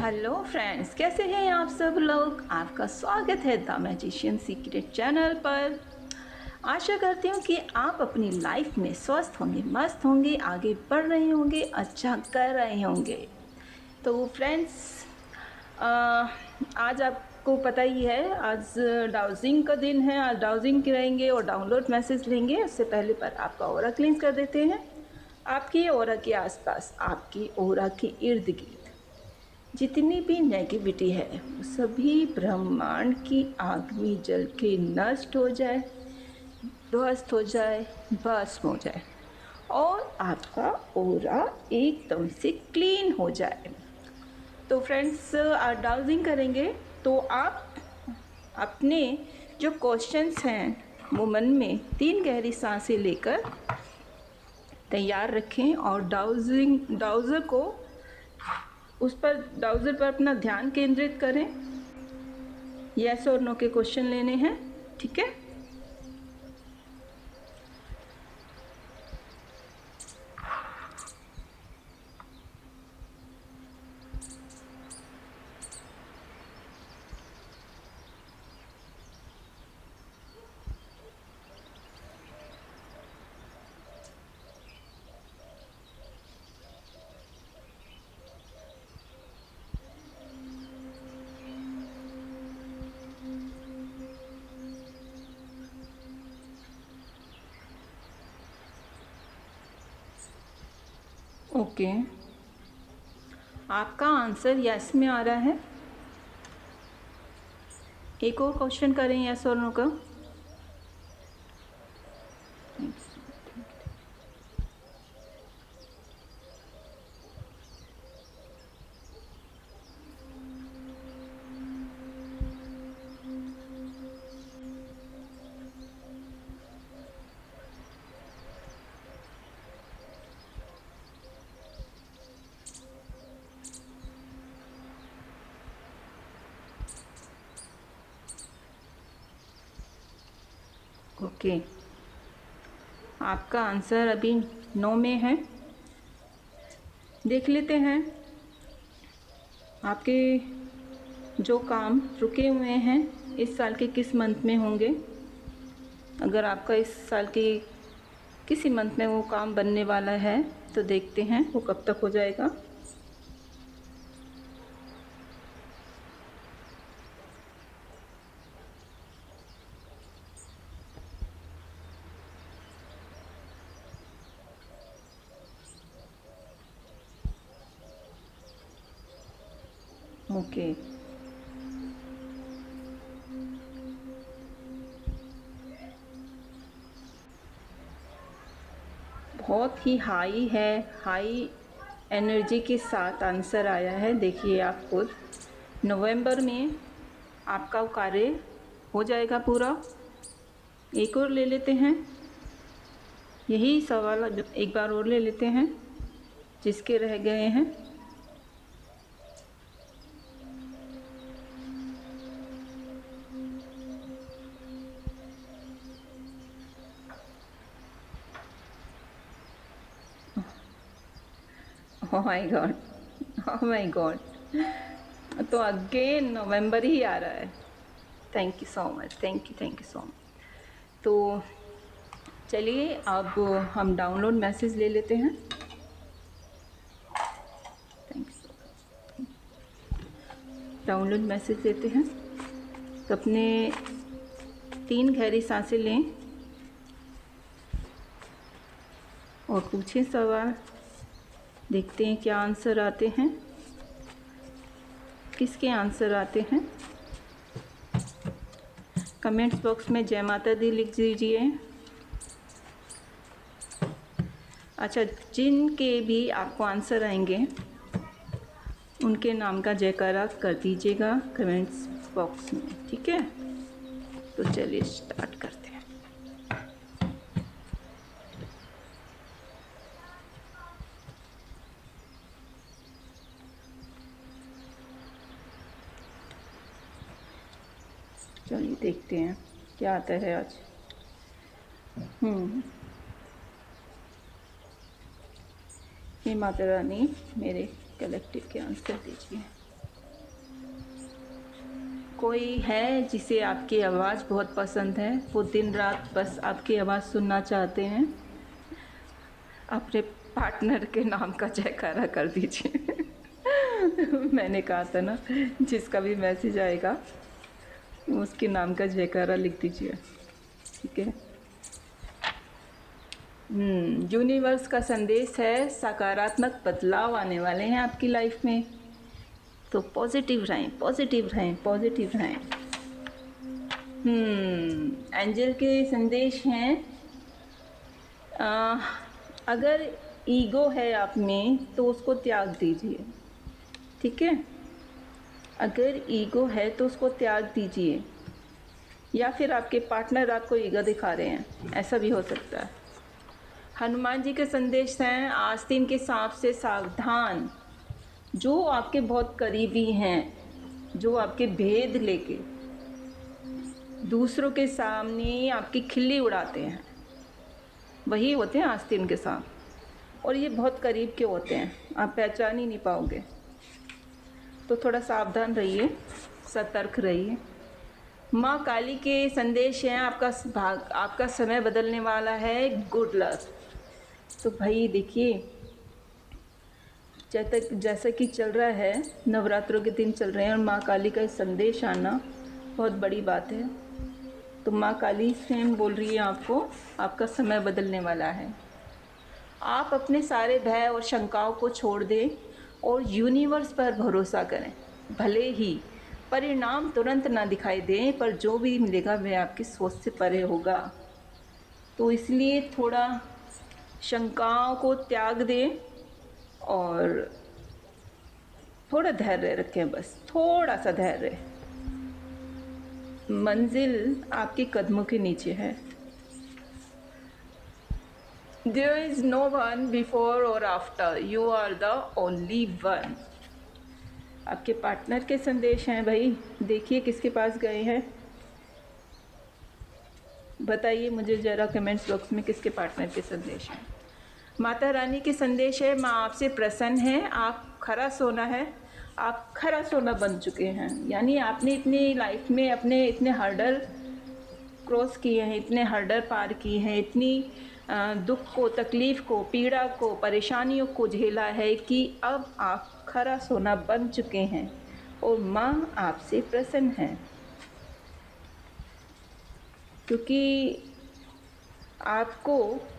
Hello friends, कैसे हैं आप सब लोग। आपका स्वागत है द मैजिशियन सीक्रेट चैनल पर। आशा करती हूँ कि आप अपनी लाइफ में स्वस्थ होंगे, मस्त होंगे, आगे बढ़ रहे होंगे, अच्छा कर रहे होंगे। तो फ्रेंड्स, आज आपको पता ही है, आज डाउजिंग का दिन है। आज डाउजिंग करेंगे और डाउनलोड मैसेज लेंगे। उससे पहले पर आपका ऑरा क्लींस कर देते हैं। आपकी ऑरा के आसपास, आपकी ऑरा के इर्द गिर्द जितनी भी नेगेटिविटी है वो सभी ब्रह्मांड की आग में जल के नष्ट हो जाए, ध्वस्त हो जाए, भस्म हो जाए और आपका ऑरा एकदम से क्लीन हो जाए। तो फ्रेंड्स, डाउजिंग करेंगे तो आप अपने जो क्वेश्चंस हैं वो मन में 3 गहरी सांसें लेकर तैयार रखें और डाउजर को डाउजर पर अपना ध्यान केंद्रित करें। यस और नो के क्वेश्चन लेने हैं, ठीक है। ओके, आपका आंसर यस में आ रहा है। एक और क्वेश्चन करें यस और नो का। Thank you. ओके, आपका आंसर अभी नो में है। देख लेते हैं आपके जो काम रुके हुए हैं इस साल के किस मंथ में होंगे। अगर आपका इस साल के किसी मंथ में वो काम बनने वाला है तो देखते हैं वो कब तक हो जाएगा। ओके, बहुत ही हाई है, हाई एनर्जी के साथ आंसर आया है। देखिए आप खुद, नवंबर में आपका कार्य हो जाएगा पूरा। एक और ले लेते हैं, यही सवाल एक बार और ले लेते हैं जिसके रह गए हैं। Oh my God, oh my God, तो अगेन नवंबर ही आ रहा है। Thank you so much, thank you so much. तो चलिए अब हम डाउनलोड मैसेज ले लेते हैं। Thank you so much. Download message लेते हैं तो अपने 3 गहरी सांसें लें और पूछें सवाल। देखते हैं क्या आंसर आते हैं, किसके आंसर आते हैं। कमेंट्स बॉक्स में जय माता दी लिख दीजिए। अच्छा, जिनके भी आपको आंसर आएंगे उनके नाम का जयकारा कर दीजिएगा कमेंट्स बॉक्स में, ठीक है। तो चलिए स्टार्ट करते हैं। चलिए देखते हैं क्या आता है आज। हे माता रानी, मेरे कलेक्टिव के आंसर दीजिए। कोई है जिसे आपकी आवाज़ बहुत पसंद है, वो दिन रात बस आपकी आवाज़ सुनना चाहते हैं, अपने पार्टनर के नाम का जयकारा कर दीजिए। मैंने कहा था ना, जिसका भी मैसेज आएगा उसके नाम का जयकारा लिख दीजिए, ठीक है। यूनिवर्स का संदेश है, सकारात्मक बदलाव आने वाले हैं आपकी लाइफ में, तो पॉजिटिव रहें, पॉजिटिव रहें, पॉजिटिव रहें। एंजल के संदेश हैं, अगर ईगो है आप में तो उसको त्याग दीजिए, ठीक है। अगर ईगो है तो उसको त्याग दीजिए, या फिर आपके पार्टनर आपको ईगो दिखा रहे हैं, ऐसा भी हो सकता है। हनुमान जी के संदेश हैं, आस्तीन के सांप से सावधान। जो आपके बहुत करीबी हैं, जो आपके भेद लेके दूसरों के सामने आपकी खिल्ली उड़ाते हैं, वही होते हैं आस्तीन के सांप, और ये बहुत करीब के होते हैं, आप पहचान ही नहीं पाओगे। तो थोड़ा सावधान रहिए, सतर्क रहिए। माँ काली के संदेश हैं, आपका समय बदलने वाला है, गुड लक। तो भाई देखिए, जैसा कि चल रहा है, नवरात्रों के दिन चल रहे हैं और माँ काली का संदेश आना बहुत बड़ी बात है। तो माँ काली स्वयं बोल रही है आपको, आपका समय बदलने वाला है। आप अपने सारे भय और शंकाओं को छोड़ दें और यूनिवर्स पर भरोसा करें। भले ही परिणाम तुरंत ना दिखाई दें, पर जो भी मिलेगा वह आपकी सोच से परे होगा। तो इसलिए थोड़ा शंकाओं को त्याग दें और थोड़ा धैर्य रखें, बस थोड़ा सा धैर्य। मंजिल आपके कदमों के नीचे है। There is no one before or after, you are the only one। आपके पार्टनर के संदेश हैं भाई, देखिए किसके पास गए हैं, बताइए मुझे ज़रा कमेंट्स बॉक्स में किसके पार्टनर के संदेश हैं। माता रानी के संदेश है, माँ आपसे प्रसन्न है, आप खरा सोना है, आप खरा सोना बन चुके हैं। यानी आपने इतनी लाइफ में अपने इतने हर्डल क्रॉस किए हैं, इतने हर्डल पार किए हैं, इतनी दुख को, तकलीफ़ को, पीड़ा को, परेशानियों को झेला है कि अब आप खरा सोना बन चुके हैं और माँ आपसे प्रसन्न है, क्योंकि आपको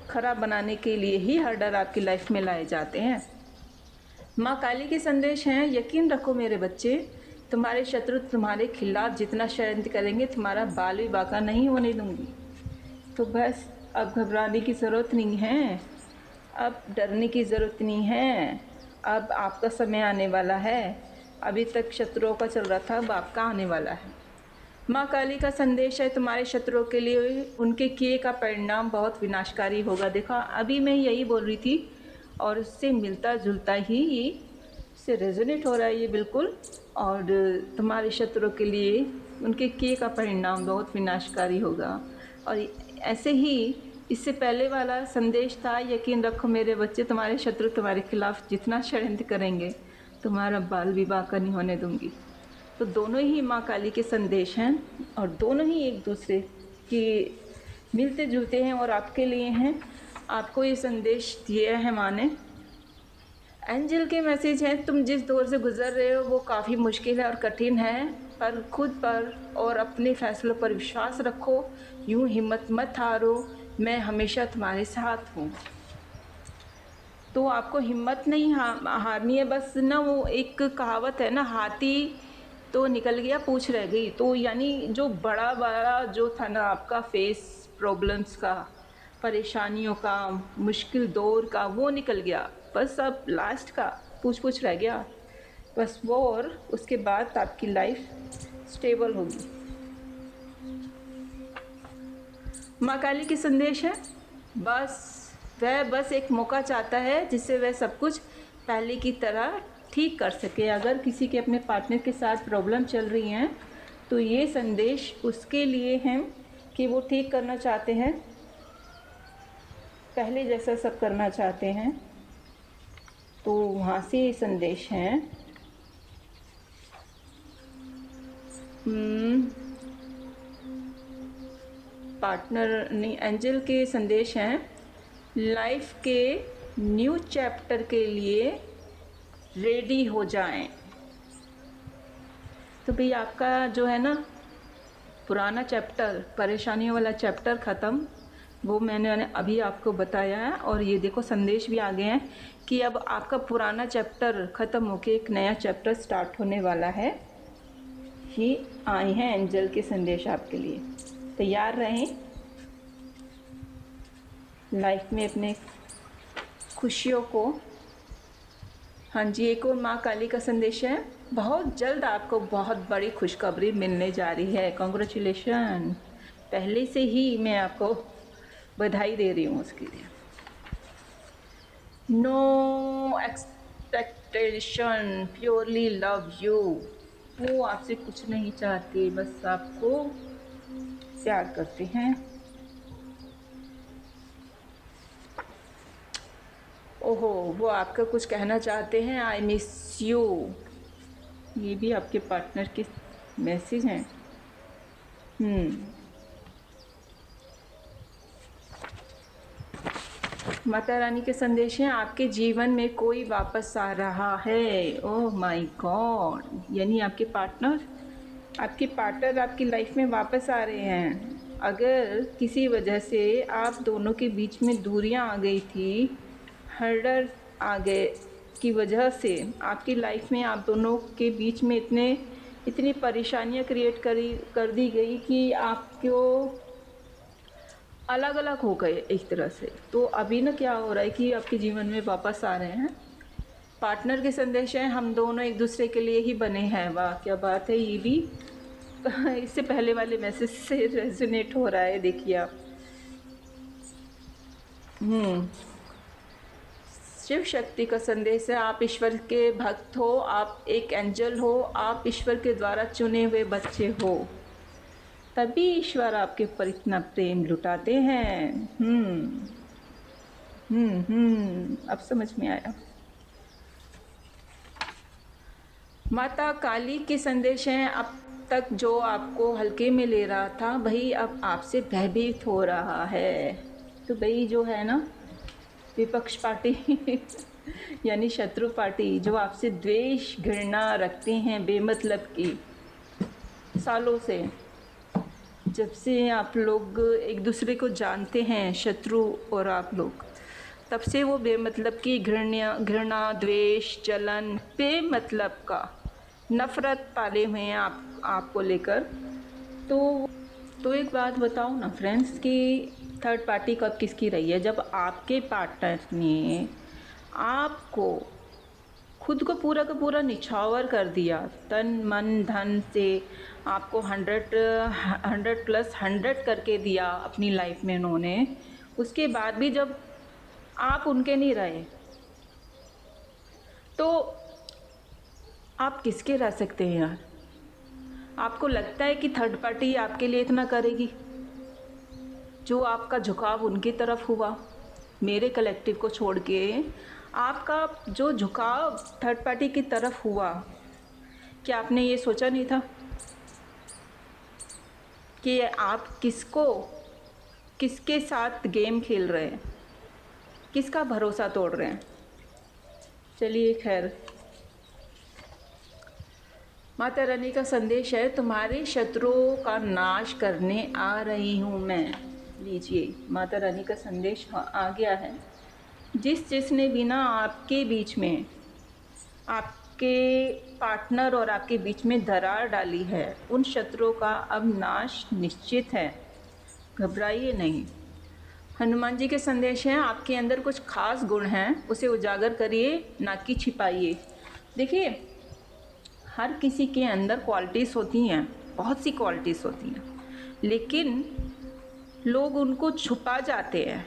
खरा बनाने के लिए ही हर्डल आपकी लाइफ में लाए जाते हैं। माँ काली के संदेश हैं, यकीन रखो मेरे बच्चे, तुम्हारे शत्रु तुम्हारे खिलाफ जितना षड्यंत्र करेंगे, तुम्हारा बाल भी बांका नहीं होने दूंगी। तो बस अब घबराने की ज़रूरत नहीं है, अब डरने की ज़रूरत नहीं है, अब आपका समय आने वाला है। अभी तक शत्रुओं का चल रहा था, अब आपका आने वाला है। माँ काली का संदेश है, तुम्हारे शत्रुओं के लिए उनके किए का परिणाम बहुत विनाशकारी होगा। देखा, अभी मैं यही बोल रही थी और उससे मिलता जुलता ही इससे रेजोनेट हो रहा है ये बिल्कुल। और तुम्हारे शत्रुओं के लिए उनके किए का परिणाम बहुत विनाशकारी होगा। और ऐसे ही इससे पहले वाला संदेश था, यकीन रखो मेरे बच्चे, तुम्हारे शत्रु तुम्हारे खिलाफ जितना षड्यंत्र करेंगे, तुम्हारा बाल भी बांका नहीं होने दूंगी। तो दोनों ही माँ काली के संदेश हैं और दोनों ही एक दूसरे के मिलते जुलते हैं और आपके लिए हैं। आपको ये संदेश दिया है माँ ने। एंजल के मैसेज हैं, तुम जिस दौर से गुजर रहे हो वो काफ़ी मुश्किल है और कठिन है, पर खुद पर और अपने फैसलों पर विश्वास रखो, यूँ हिम्मत मत हारो, मैं हमेशा तुम्हारे साथ हूँ। तो आपको हिम्मत नहीं हारनी है, बस ना वो एक कहावत है ना, हाथी तो निकल गया पूंछ रह गई। तो यानी जो बड़ा बड़ा जो था ना आपका फेस प्रॉब्लम्स का, परेशानियों का, मुश्किल दौर का, वो निकल गया, बस अब लास्ट का पूछ रह गया बस वो, और उसके बाद आपकी लाइफ स्टेबल होगी। माँ काली की संदेश है, वह बस एक मौका चाहता है जिससे वह सब कुछ पहले की तरह ठीक कर सके। अगर किसी के अपने पार्टनर के साथ प्रॉब्लम चल रही हैं तो ये संदेश उसके लिए हैं कि वो ठीक करना चाहते हैं, पहले जैसा सब करना चाहते हैं। तो वहाँ से ये संदेश हैं। पार्टनर नहीं, एंजल के संदेश हैं, लाइफ के न्यू चैप्टर के लिए रेडी हो जाएं। तो भाई आपका जो है ना पुराना चैप्टर, परेशानियों वाला चैप्टर ख़त्म, वो मैंने अभी आपको बताया है। और ये देखो संदेश भी आ गए हैं कि अब आपका पुराना चैप्टर ख़त्म होके एक नया चैप्टर स्टार्ट होने वाला है। ये आए हैं एंजल के संदेश आपके लिए। तैयार रहें लाइफ में अपने खुशियों को। हाँ जी, एक और माँ काली का संदेश है, बहुत जल्द आपको बहुत बड़ी खुशखबरी मिलने जा रही है। कॉन्ग्रेचुलेशन, पहले से ही मैं आपको बधाई दे रही हूँ उसके लिए। No expectation, purely love you. वो आपसे कुछ नहीं चाहते, बस आपको प्यार करते हैं। ओहो, वो आपका कुछ कहना चाहते हैं, आई मिस यू। ये भी आपके पार्टनर के मैसेज हैं। माता रानी के संदेश हैं, आपके जीवन में कोई वापस आ रहा है। ओह माय गॉड, यानी आपके पार्टनर आपकी लाइफ में वापस आ रहे हैं। अगर किसी वजह से आप दोनों के बीच में दूरियां आ गई थी, हर्डल आ गए की वजह से आपकी लाइफ में आप दोनों के बीच में इतनी परेशानियां क्रिएट कर दी गई कि आपको अलग अलग हो गए एक तरह से। तो अभी ना क्या हो रहा है कि आपके जीवन में वापस आ रहे हैं। पार्टनर के संदेश हैं, हम दोनों एक दूसरे के लिए ही बने हैं। वाह क्या बात है, ये भी इससे पहले वाले मैसेज से रेजोनेट हो रहा है, देखिए आप। शिव शक्ति का संदेश है, आप ईश्वर के भक्त हो, आप एक एंजल हो, आप ईश्वर के द्वारा चुने हुए बच्चे हो, तभी ईश्वर आपके ऊपर इतना प्रेम लुटाते हैं। अब समझ में आया। माता काली के संदेश हैं, अब तक जो आपको हल्के में ले रहा था वही अब आपसे भयभीत हो रहा है। तो भाई जो है ना विपक्ष पार्टी यानी शत्रु पार्टी, जो आपसे द्वेष घृणा रखते हैं बेमतलब की, सालों से, जब से आप लोग एक दूसरे को जानते हैं, शत्रु और आप लोग, तब से वो बेमतलब की घृणा द्वेष जलन, बेमतलब का नफ़रत पाले हुए हैं आपको लेकर। तो एक बात बताओ ना फ्रेंड्स कि थर्ड पार्टी कब किसकी रही है? जब आपके पार्टनर ने आपको खुद को पूरा का पूरा निछावर कर दिया, तन मन धन से आपको 100+100 करके दिया अपनी लाइफ में उन्होंने। उसके बाद भी जब आप उनके नहीं रहे तो आप किसके रह सकते हैं यार? आपको लगता है कि थर्ड पार्टी आपके लिए इतना करेगी? जो आपका झुकाव उनकी तरफ हुआ, मेरे कलेक्टिव को छोड़ के आपका जो झुकाव थर्ड पार्टी की तरफ हुआ, क्या आपने ये सोचा नहीं था कि आप किसके साथ गेम खेल रहे हैं, किसका भरोसा तोड़ रहे हैं? चलिए खैर, माता रानी का संदेश है, तुम्हारे शत्रुओं का नाश करने आ रही हूँ मैं। लीजिए, माता रानी का संदेश आ गया है। जिसने भी ना आपके बीच में, आपके पार्टनर और आपके बीच में दरार डाली है, उन शत्रुओं का अब नाश निश्चित है। घबराइए नहीं। हनुमान जी के संदेश हैं, आपके अंदर कुछ खास गुण हैं, उसे उजागर करिए, ना कि छिपाइए। देखिए, हर किसी के अंदर क्वालिटीज़ होती हैं, बहुत सी क्वालिटीज़ होती हैं, लेकिन लोग उनको छुपा जाते हैं,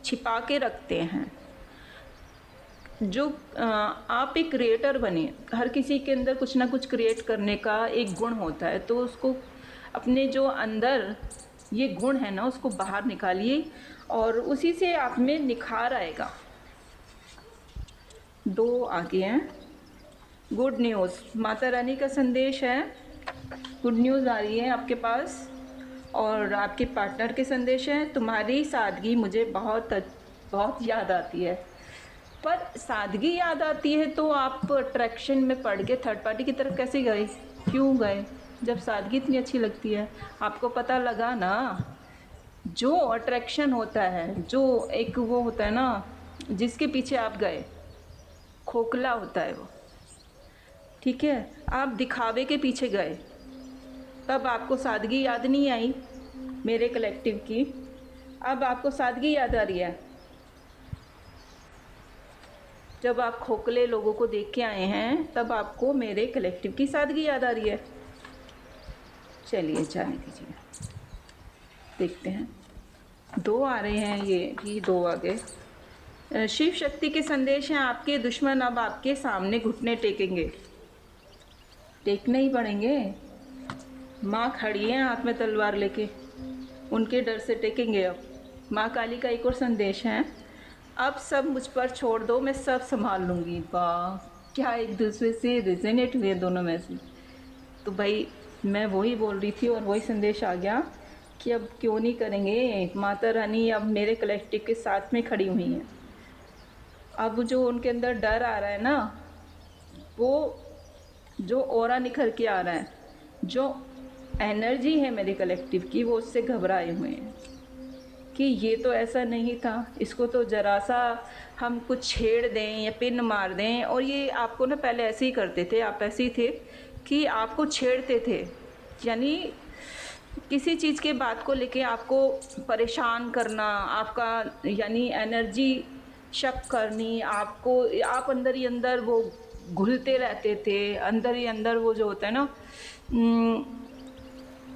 छिपा के रखते हैं। जो आप एक क्रिएटर बने, हर किसी के अंदर कुछ ना कुछ क्रिएट करने का एक गुण होता है, तो उसको अपने जो अंदर ये गुण है ना, उसको बाहर निकालिए और उसी से आप में निखार आएगा। 2 आगे हैं। गुड न्यूज़, माता रानी का संदेश है, गुड न्यूज़ आ रही है आपके पास और आपके पार्टनर के संदेश हैं। तुम्हारी सादगी मुझे बहुत बहुत याद आती है। पर सादगी याद आती है तो आप अट्रैक्शन में पड़ के थर्ड पार्टी की तरफ कैसे गए? क्यों गए? जब सादगी इतनी अच्छी लगती है, आपको पता लगा ना, जो अट्रैक्शन होता है, जो एक वो होता है ना, जिसके पीछे आप गए, खोखला होता है वो, ठीक है? आप दिखावे के पीछे गए, तब आपको सादगी याद नहीं आई मेरे कलेक्टिव की। अब आपको सादगी याद आ रही है जब आप खोखले लोगों को देख के आए हैं, तब आपको मेरे कलेक्टिव की सादगी याद आ रही है। चलिए जाने दीजिए, देखते हैं। 2 आ रहे हैं, ये भी 2 आ गए। शिव शक्ति के संदेश हैं, आपके दुश्मन अब आपके सामने घुटने टेकेंगे। टेकने ही पड़ेंगे, माँ खड़ी है हाथ में तलवार लेके, उनके डर से टेकेंगे अब। माँ काली का एक और संदेश है, अब सब मुझ पर छोड़ दो, मैं सब संभाल लूँगी। वाह, क्या एक दूसरे से रिजोनेट हुए दोनों में से। तो भाई मैं वही बोल रही थी और वही संदेश आ गया कि अब क्यों नहीं करेंगे, माता रानी अब मेरे कलेक्टिव के साथ में खड़ी हुई हैं। अब जो उनके अंदर डर आ रहा है ना, वो जो ऑरा निखर के आ रहा है, जो एनर्जी है मेरे कलेक्टिव की, वो उससे घबराए हुए हैं कि ये तो ऐसा नहीं था, इसको तो ज़रा सा हम कुछ छेड़ दें या पिन मार दें। और ये आपको ना पहले ऐसे ही करते थे, आप ऐसे ही थे कि आपको छेड़ते थे, यानी किसी चीज़ के बात को लेके आपको परेशान करना, आपका यानी एनर्जी शक करनी, आपको आप अंदर ही अंदर वो घुलते रहते थे, अंदर ही अंदर वो जो होता है ना,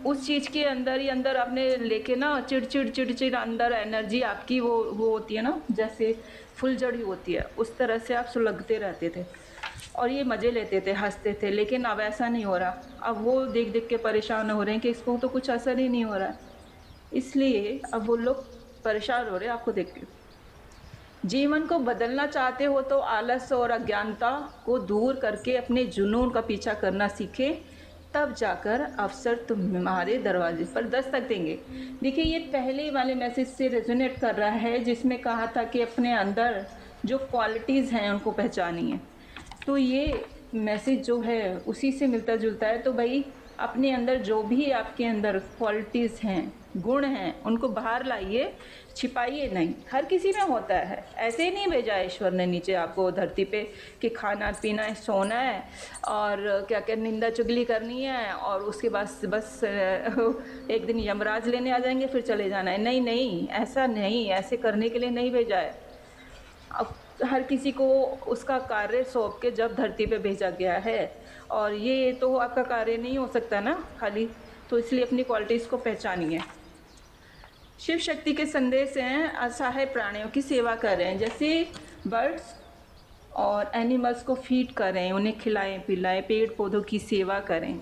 उस चीज़ के अंदर ही अंदर आपने लेके ना चिड़चिड़ चिड़चिड़ अंदर एनर्जी आपकी वो होती है ना, जैसे फुलझड़ी होती है, उस तरह से आप सुलगते रहते थे और ये मज़े लेते थे, हंसते थे। लेकिन अब ऐसा नहीं हो रहा, अब वो देख देख के परेशान हो रहे हैं कि इसको तो कुछ असर ही नहीं हो रहा है, इसलिए अब वो लोग परेशान हो रहे हैं आपको देख के। जीवन को बदलना चाहते हो तो आलस और अज्ञानता को दूर करके अपने जुनून का पीछा करना सीखें, तब जाकर अवसर तुम्हारे दरवाजे पर दस्तक देंगे। देखिए ये पहले वाले मैसेज से रेजोनेट कर रहा है, जिसमें कहा था कि अपने अंदर जो क्वालिटीज़ हैं उनको पहचानिए। तो ये मैसेज जो है उसी से मिलता जुलता है। तो भाई अपने अंदर जो भी आपके अंदर क्वालिटीज़ हैं, गुण हैं, उनको बाहर लाइए, छिपाइए नहीं। हर किसी में होता है, ऐसे ही नहीं भेजा है ईश्वर ने नीचे आपको धरती पे कि खाना पीना है, सोना है और क्या क्या निंदा चुगली करनी है और उसके बाद बस एक दिन यमराज लेने आ जाएंगे फिर चले जाना है। नहीं नहीं, ऐसा नहीं, ऐसे करने के लिए नहीं भेजा है। अब हर किसी को उसका कार्य सौंप के जब धरती पे भेजा गया है, और ये तो आपका कार्य नहीं हो सकता ना खाली, तो इसलिए अपनी क्वालिटीज़ को पहचानिए। शिव शक्ति के संदेश हैं, असहाय प्राणियों की सेवा करें, जैसे बर्ड्स और एनिमल्स को फीड करें, उन्हें खिलाएं पिलाएं, पेड़ पौधों की सेवा करें,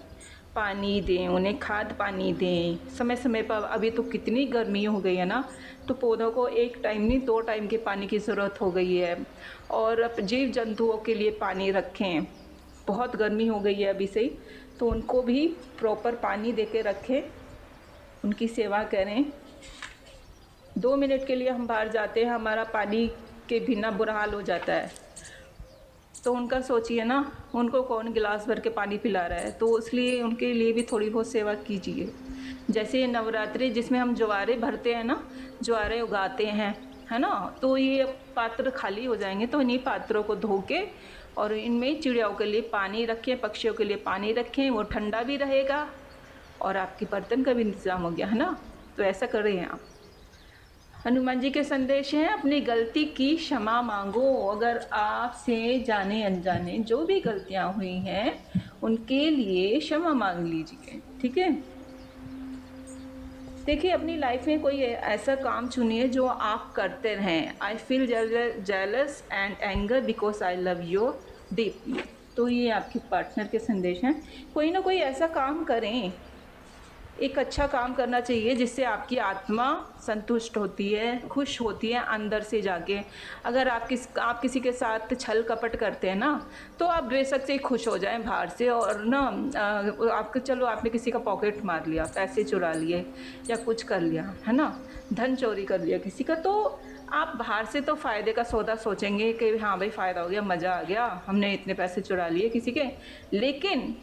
पानी दें, उन्हें खाद पानी दें समय समय पर। अभी तो कितनी गर्मी हो गई है ना, तो पौधों को एक टाइम नहीं 2 टाइम के पानी की ज़रूरत हो गई है। और जीव जंतुओं के लिए पानी रखें, बहुत गर्मी हो गई है अभी से ही, तो उनको भी प्रॉपर पानी दे के रखें, उनकी सेवा करें। 2 मिनट के लिए हम बाहर जाते हैं, हमारा पानी के बिना बुरा हाल हो जाता है, तो उनका सोचिए ना, उनको कौन गिलास भर के पानी पिला रहा है, तो इसलिए उनके लिए भी थोड़ी बहुत सेवा कीजिए। जैसे नवरात्रि जिसमें हम ज्वारे भरते हैं ना, ज्वारे उगाते हैं, है ना, तो ये पात्र खाली हो जाएंगे, तो इन्हीं पात्रों को धो के और इनमें चिड़ियाओं के लिए पानी रखें, पक्षियों के लिए पानी रखें, वो ठंडा भी रहेगा और आपके बर्तन का भी इंतज़ाम हो गया, है ना। तो ऐसा कर रहे हैं आप। हनुमान जी के संदेश हैं, अपनी गलती की क्षमा मांगो। अगर आपसे जाने अनजाने जो भी गलतियां हुई हैं उनके लिए क्षमा मांग लीजिए, ठीक है। देखिए अपनी लाइफ में कोई ऐसा काम चुनिए जो आप करते रहें। I feel jealous and anger because I love you deeply. तो ये आपके पार्टनर के संदेश हैं, कोई ना कोई ऐसा काम करें एक अच्छा काम करना चाहिए जिससे आपकी आत्मा संतुष्ट होती है, खुश होती है अंदर से जाके। अगर आप किसी के साथ छल कपट करते हैं ना, तो आप बेशक से ही खुश हो जाएं बाहर से, और ना आपके चलो आपने किसी का पॉकेट मार लिया, पैसे चुरा लिए या कुछ कर लिया, है ना, धन चोरी कर लिया किसी का, तो आप बाहर से तो फ़ायदे का सौदा सोचेंगे कि हाँ भाई फ़ायदा हो गया, मज़ा आ गया, हमने इतने पैसे चुरा लिए किसी के। लेकिन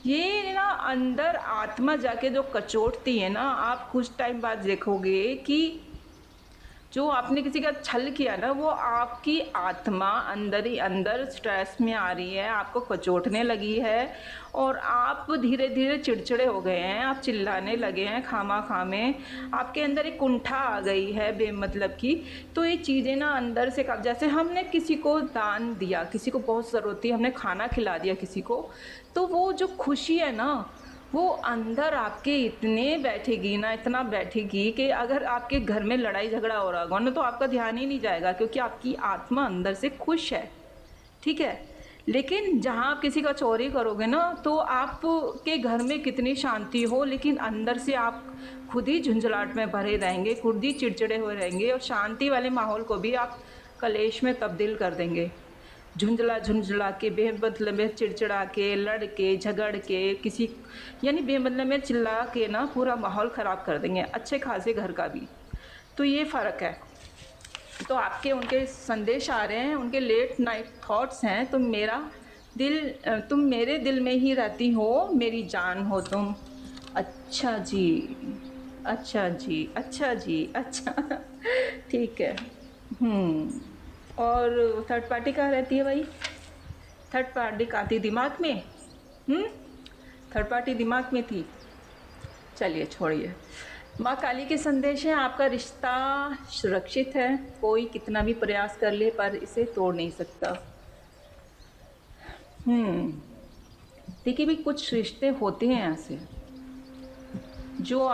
ये ना अंदर आत्मा जाके जो कचोटती है ना, आप कुछ टाइम बाद देखोगे कि जो आपने किसी का छल किया ना, वो आपकी आत्मा अंदर ही अंदर स्ट्रेस में आ रही है, आपको कचोटने लगी है, और आप धीरे धीरे चिड़चिड़े हो गए हैं, आप चिल्लाने लगे हैं खामा में, आपके अंदर एक कुंठा आ गई है बेमतलब की। तो ये चीज़ें ना अंदर से कब, जैसे हमने किसी को दान दिया, किसी को बहुत ज़रूरत थी, हमने खाना खिला दिया किसी को, तो वो जो खुशी है ना, वो अंदर आपके इतने बैठेगी ना, इतना बैठेगी कि अगर आपके घर में लड़ाई झगड़ा हो रहा होगा ना, तो आपका ध्यान ही नहीं जाएगा, क्योंकि आपकी आत्मा अंदर से खुश है, ठीक है। लेकिन जहाँ आप किसी का चोरी करोगे ना, तो आपके घर में कितनी शांति हो, लेकिन अंदर से आप खुद ही झुंझलाहट में भरे रहेंगे, खुद ही चिड़चिड़े हुए रहेंगे, और शांति वाले माहौल को भी आप कलेश में तब्दील कर देंगे। झुंझला के, बेमतलब में चिड़चिड़ा के, लड़ के, झगड़ के, किसी यानी बेमतलब में चिल्ला के ना पूरा माहौल ख़राब कर देंगे, अच्छे खासे घर का भी। तो ये फ़र्क है। तो आपके उनके संदेश आ रहे हैं, उनके लेट नाइट थॉट्स हैं, तुम मेरे दिल में ही रहती हो, मेरी जान हो तुम। अच्छा जी, अच्छा जी, अच्छा जी, अच्छा ठीक है। और थर्ड पार्टी कहाँ रहती है भाई? थर्ड पार्टी कहाँ थी? दिमाग में? थर्ड पार्टी दिमाग में थी। चलिए छोड़िए। माँ काली के संदेश हैं, आपका रिश्ता सुरक्षित है, कोई कितना भी प्रयास कर ले पर इसे तोड़ नहीं सकता। देखिए भी कुछ रिश्ते होते हैं ऐसे जो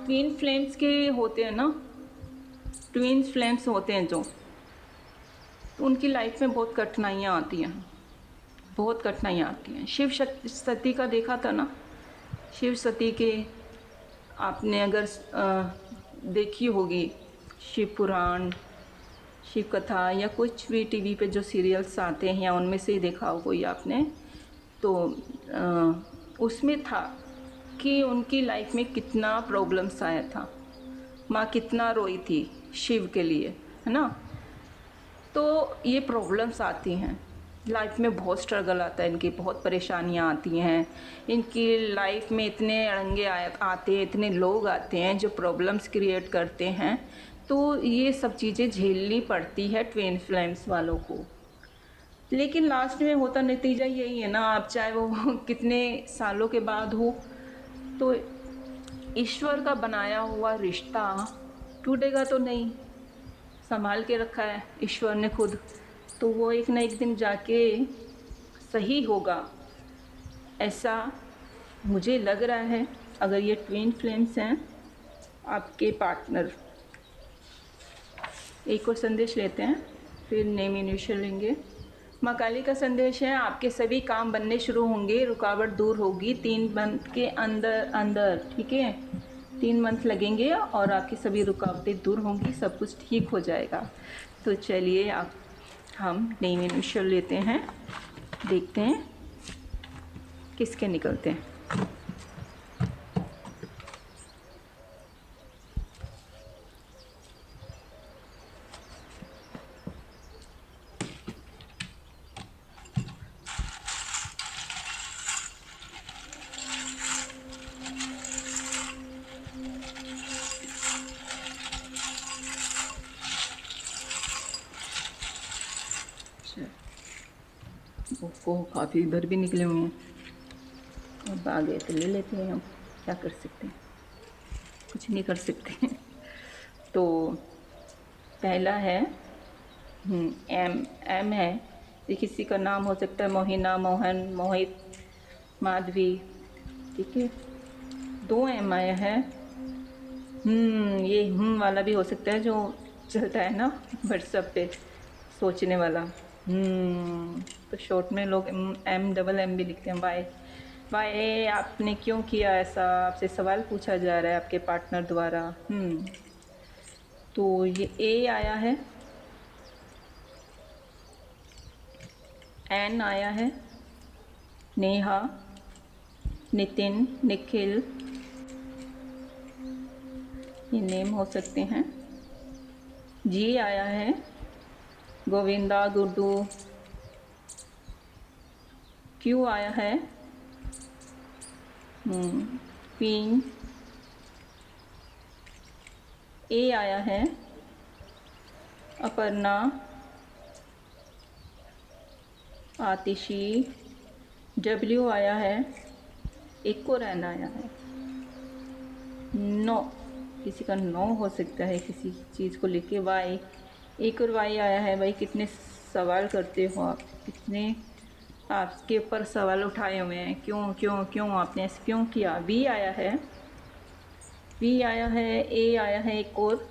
ट्विन फ्लेम्स के होते हैं ना, ट्विन्स फ्लेम्स होते हैं जो, तो उनकी लाइफ में बहुत कठिनाइयाँ आती हैं, बहुत कठिनाइयाँ आती हैं। शिव सती का देखा था ना, शिव सती के आपने अगर देखी होगी शिव पुराण, शिव कथा या कुछ भी टीवी पे जो सीरियल्स आते हैं, या उनमें से ही देखा हो कोई आपने, तो उसमें था कि उनकी लाइफ में कितना प्रॉब्लम्स आया था, माँ कितना रोई थी शिव के लिए, है ना। तो ये प्रॉब्लम्स आती हैं लाइफ में, बहुत स्ट्रगल आता है इनकी, बहुत परेशानियाँ आती हैं इनकी लाइफ में, इतने अड़ंगे आते हैं, इतने लोग आते हैं जो प्रॉब्लम्स क्रिएट करते हैं, तो ये सब चीज़ें झेलनी पड़ती है ट्विन फ्लेम्स वालों को। लेकिन लास्ट में होता नतीजा यही है ना, आप चाहे वो कितने सालों के बाद हो, तो ईश्वर का बनाया हुआ रिश्ता टूटेगा तो नहीं, संभाल के रखा है ईश्वर ने खुद, तो वो एक ना एक दिन जाके सही होगा, ऐसा मुझे लग रहा है। अगर ये ट्विन फ्लेम्स हैं आपके पार्टनर। एक और संदेश लेते हैं, फिर नेम इनिशियल लेंगे। माँ काली का संदेश है, आपके सभी काम बनने शुरू होंगे, रुकावट दूर होगी 3 मंथ के अंदर, ठीक है। 3 मंथ लगेंगे और आपकी सभी रुकावटें दूर होंगी, सब कुछ ठीक हो जाएगा। तो चलिए हम नेम इनिशियल लेते हैं, देखते हैं किसके निकलते हैं। वो काफ़ी इधर भी निकले हुए हैं, अब आ गए तो ले लेते हैं, हम क्या कर सकते हैं, कुछ नहीं कर सकते तो पहला है एम है, ये किसी का नाम हो सकता है, मोहिना, मोहन, मोहित, माधवी, ठीक है। 2 एम आया है। ये वाला भी हो सकता है जो चलता है ना व्हाट्सएप पे, सोचने वाला। तो शॉर्ट में लोग एम डबल एम भी लिखते हैं, वाई वाई आपने क्यों किया ऐसा, आपसे सवाल पूछा जा रहा है आपके पार्टनर द्वारा। तो ये ए आया है, एन आया है, नेहा, नितिन, निखिल, ये नेम हो सकते हैं। जी आया है, गोविंदा, गुड्डू। क्यू आया है, क्वीन। ए आया है, अपर्णा, आतिशी। डब्ल्यू आया है, एक और एन आया है। नो, किसी का नो हो सकता है किसी चीज़ को लेके। वाई, एक और वाई आया है। भाई कितने सवाल करते हो आप, कितने आपके ऊपर सवाल उठाए हुए हैं, क्यों क्यों क्यों आपने ऐसे क्यों किया। वी आया है, वी आया है, ए आया है एक और,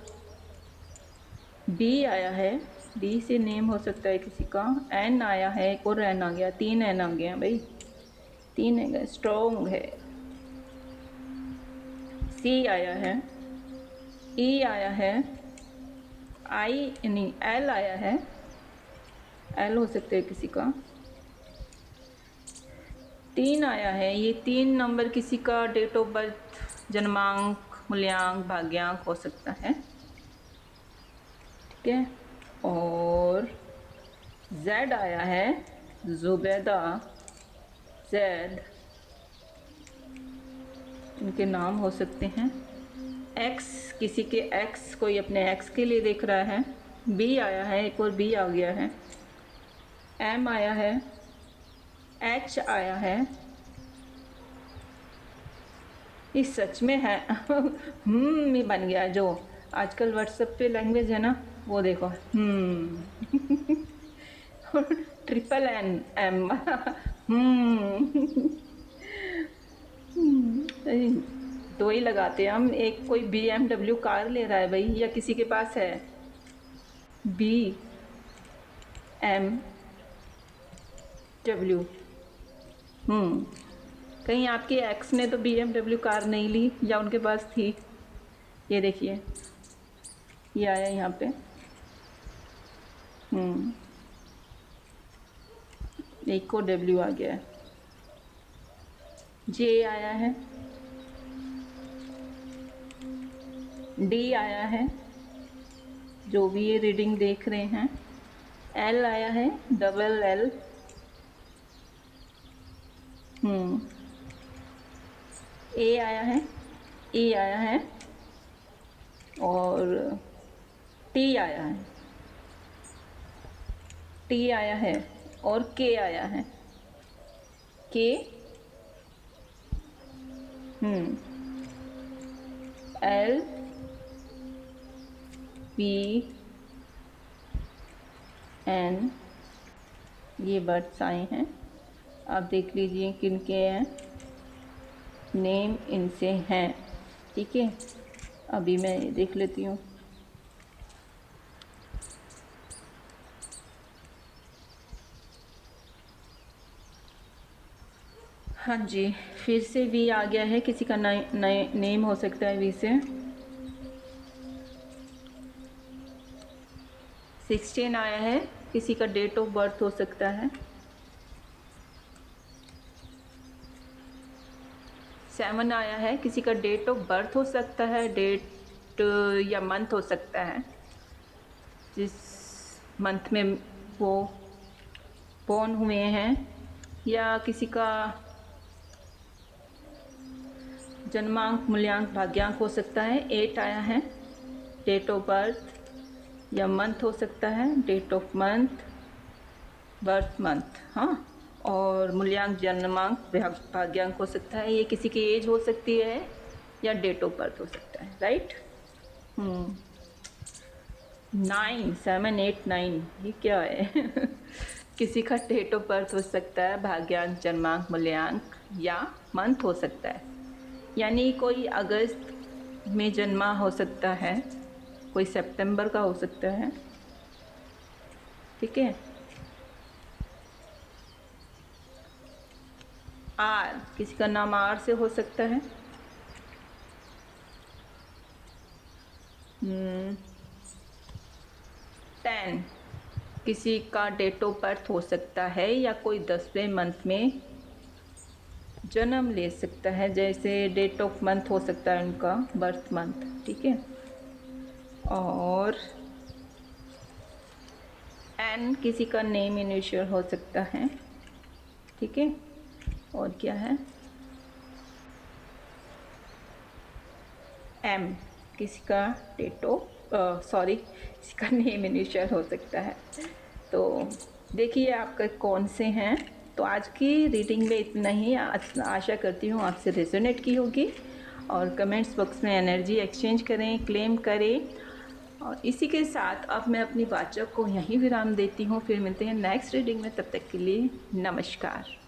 बी आया है, डी से नेम हो सकता है किसी का। एन आया है, एक और एन आ गया, 3 एन आ गए हैं भाई, 3 है, स्ट्रॉन्ग है। सी आया है, ई आया है, आई नहीं एल आया है, एल हो सकता है किसी का। 3 आया है, ये 3 नंबर किसी का डेट ऑफ बर्थ, जन्मांक, मूल्यांक, भाग्यांक हो सकता है। ठीक है। और जेड आया है, जुबैदा, जेड, इनके नाम हो सकते हैं। एक्स, किसी के एक्स, कोई अपने एक्स के लिए देख रहा है। बी आया है, एक और बी आ गया है। एम आया है, एच आया है, ये सच में है। ये बन गया जो आजकल व्हाट्सएप पे लैंग्वेज है ना, वो देखो। Triple N M. दो ही लगाते हैं हम, एक कोई BMW कार ले रहा है भाई, या किसी के पास है BMW। कहीं आपके एक्स ने तो BMW कार नहीं ली, या उनके पास थी। ये देखिए, ये आया यहाँ पे। एक को W आ गया है। जे आया है, डी आया है, जो भी ये रीडिंग देख रहे हैं। एल आया है, डबल एल। ए आया है, ई आया है, और टी आया है, टी आया है, और के आया है। के, एल, पी, एन, ये वर्ड्स आए हैं। आप देख लीजिए किन के हैं, नेम इनसे हैं। ठीक है, अभी मैं देख लेती हूँ। हाँ जी, फिर से वी आ गया है, किसी का नए नेम हो सकता है वी से। 16 आया है, किसी का डेट ऑफ बर्थ हो सकता है। 7 आया है, किसी का डेट ऑफ बर्थ हो सकता है, डेट या मंथ हो सकता है, जिस मंथ में वो बोर्न हुए हैं, या किसी का जन्मांक, मूल्यांक, भाग्यांक हो सकता है। 8 आया है, डेट ऑफ बर्थ या मंथ हो सकता है, date of month, birth month, हाँ, और मूल्यांक, जन्मांक, भाग्यांक हो सकता है। ये किसी की एज हो सकती है या डेट ऑफ बर्थ हो सकता है, राइट। 9, 7, 8, 9, ये क्या है? किसी का डेट ऑफ बर्थ हो सकता है, भाग्यांक, जन्मांक, मूल्यांक, या मंथ हो सकता है। यानी कोई अगस्त में जन्मा हो सकता है, कोई सितंबर का हो सकता है। ठीक है। आर, किसी का नाम आर से हो सकता है। टेन, किसी का डेट ऑफ बर्थ हो सकता है या कोई 10वें मंथ में जन्म ले सकता है, जैसे डेट ऑफ मंथ हो सकता है उनका बर्थ मंथ, ठीक है। और एन, किसी का नेम इनिशियल हो सकता है, ठीक है। और क्या है, एम, किसी का डेट ऑफ सॉरी किसी का नेम इनिशियल हो सकता है। तो देखिए आपका कौन से हैं। तो आज की रीडिंग में इतना ही। आशा करती हूँ आपसे रेजोनेट की होगी। और कमेंट्स बॉक्स में एनर्जी एक्सचेंज करें, क्लेम करें। और इसी के साथ अब मैं अपनी वाचा को यहीं विराम देती हूँ। फिर मिलते हैं नेक्स्ट रीडिंग में, तब तक के लिए नमस्कार।